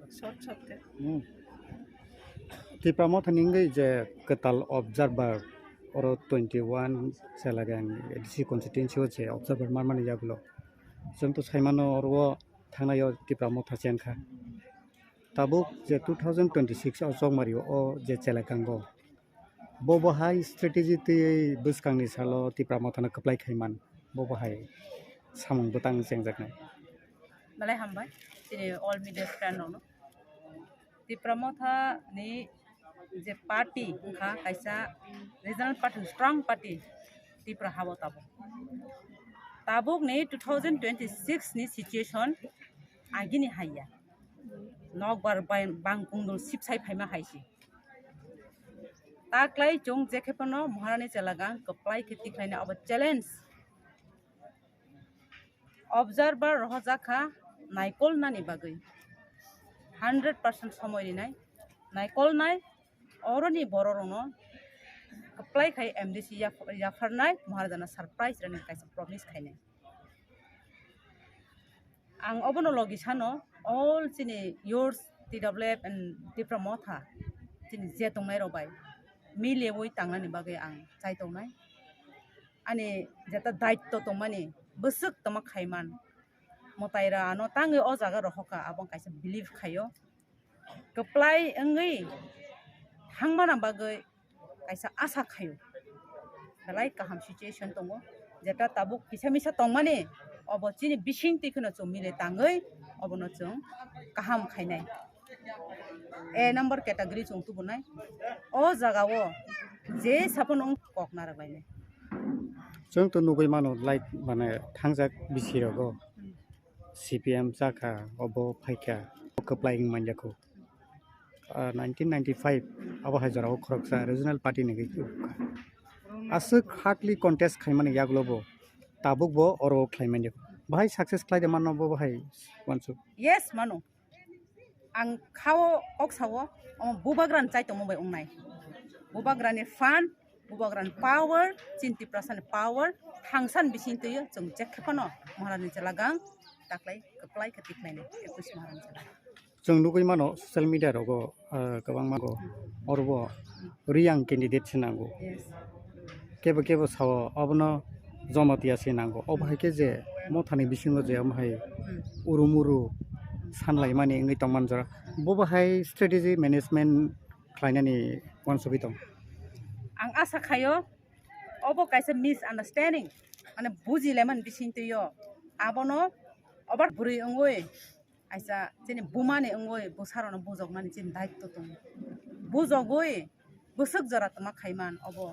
short short ke Tipramo thaningai je ketal observer oro 21 selagang DC constituency je observer marmani jaglo जों तो साइमानो अरवो थांनायाव तिप्रामो थासेन खा Tabuk जे 2026 आव जगमारियो ओ जे चेलाकांगो बबहाय strategy ते बसकांनि सालो तिप्रामो थाना कप्लाय खायमान बबहाय सामं बतां जेंजाकनाय malai hambai tini all media friend no tipramo tha ni je party kha kaisa regional party strong party tipra habo tabuk ni 2026 ni situation agini haya nokbar bangkungdul sipsai phaima haisi taklai jong jekhepano maharani chelagang kaplai kheti khlaina aba challenge observer rohjaka naikol nani bagai 100% somoy ni nai naikol nai oroni bororono apply khai MDC ya farnai maharjana surprise rani kaisa promise khaine ang obono logi sano all chini yours TWF and diplomata chini je tongnai robai mile boi tangnani bagai ang chai tongnai ani jeta daitto tongmani busuk toma khaiman motaira ano tangi o jaga rohoka abong kaisa believe khayo kaplai angai hangmana bagai kaisa asa khayo dalai kaham situation tongo jeta tabuk kisamisa tongmani obo chini bising tikhono chung mile tangai obono chung kaham khainai a number category chung tubunai o jaga o je sapon kokna rabainai जों तो नुबै मानो like माने थांजाक बिसिरगो CPM जाखा अबो फाइका कप्लाइं मानजाखौ 1995 अब हाजराव खरकसा regional party नगै आसो hardly contest खायमाने याग्लोबो ताबुकबो अरो खायमाने बाहाय success खायदे मानबो बाहाय वानसु yes mano ang khawo oksawo bubagran chai tongmbai ongnai bubagrani fan bubagran power chinti prasan power thangsan bising tuyo chung jekhepano maharani chelagang taklai kaplai khati khlaine ekus maharani chela जों नुबै मानो social media रगो गोबां मागो अरबो रियां candidate सिनांगौ yes केबो केबो Sao अबनो Jamatia सिनांगौ अबहायके जे मथानि बिसिङो जे अमहाय उरुमुरु सानलाय माने ngै तंमान जरा बबहाय strategy management खायनानि वानसुबि दं ang asa khayo obo kaisa misunderstanding mane bujileman bising tuyo abono obar buri ongoi aisa chini bumani ongoi bosarono bujok mani chin daitto tong bujogoi busuk jara tama khaiman obo